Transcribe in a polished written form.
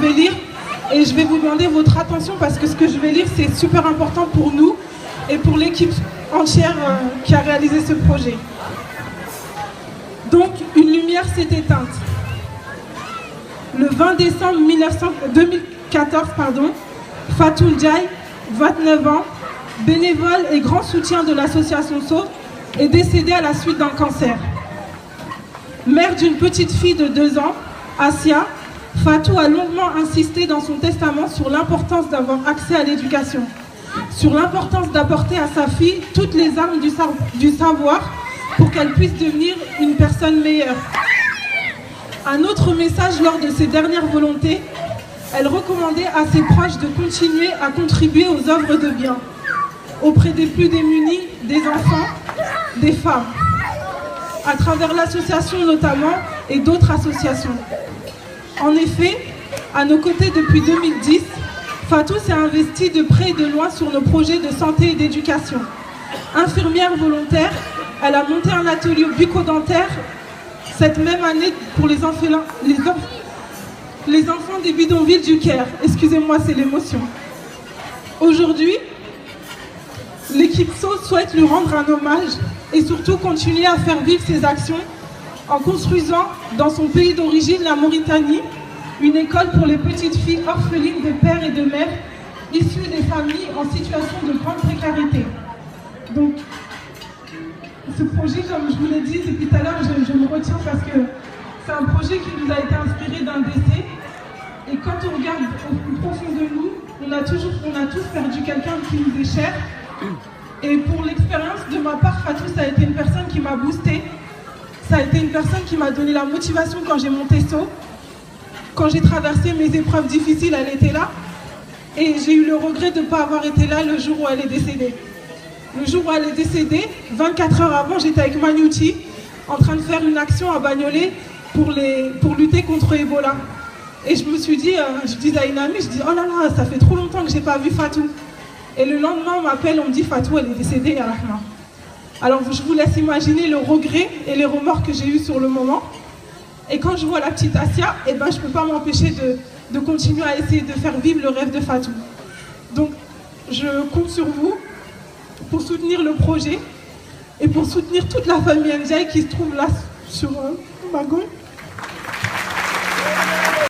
vais lire et je vais vous demander votre attention parce que ce que je vais lire, c'est super important pour nous et pour l'équipe entière qui a réalisé ce projet. Donc, une lumière s'est éteinte. Le 20 décembre 2014, Fatou Ndiaye, 29 ans, bénévole et grand soutien de l'association Sauve, est décédée à la suite d'un cancer. Mère d'une petite fille de 2 ans, Asia, Fatou a longuement insisté dans son testament sur l'importance d'avoir accès à l'éducation, sur l'importance d'apporter à sa fille toutes les armes du savoir pour qu'elle puisse devenir une personne meilleure. Un autre message lors de ses dernières volontés, elle recommandait à ses proches de continuer à contribuer aux œuvres de bien, auprès des plus démunis, des enfants, des femmes, à travers l'association notamment et d'autres associations. En effet, à nos côtés depuis 2010, Fatou s'est investie de près et de loin sur nos projets de santé et d'éducation. Infirmière volontaire, elle a monté un atelier bucco-dentaire cette même année pour les enfants des bidonvilles du Caire. Excusez-moi, c'est l'émotion. Aujourd'hui, l'équipe SO souhaite lui rendre un hommage et surtout continuer à faire vivre ses actions en construisant dans son pays d'origine, la Mauritanie, une école pour les petites filles orphelines de père et de mère issues des familles en situation de grande précarité. Donc, ce projet, comme je vous l'ai dit depuis tout à l'heure, je me retiens parce que c'est un projet qui nous a été inspiré d'un décès. Et quand on regarde au plus profond de nous, on a tous perdu quelqu'un qui nous est cher. Et pour l'expérience de ma part, Fatou, ça a été une personne qui m'a boosté. Ça a été une personne qui m'a donné la motivation quand j'ai monté SO. Quand j'ai traversé mes épreuves difficiles, elle était là. Et j'ai eu le regret de ne pas avoir été là le jour où elle est décédée. Le jour où elle est décédée, 24 heures avant, j'étais avec Maniouti en train de faire une action à Bagnolet pour lutter contre Ebola. Et je me suis dit, je disais à une amie, je dis oh là là, ça fait trop longtemps que je n'ai pas vu Fatou. Et le lendemain, on m'appelle, on me dit Fatou, elle est décédée à Rahma. Alors je vous laisse imaginer le regret et les remords que j'ai eus sur le moment. Et quand je vois la petite Asia, je ne peux pas m'empêcher de continuer à essayer de faire vivre le rêve de Fatou. Donc je compte sur vous pour soutenir le projet et pour soutenir toute la famille Ndiaye qui se trouve là sur ma gauche.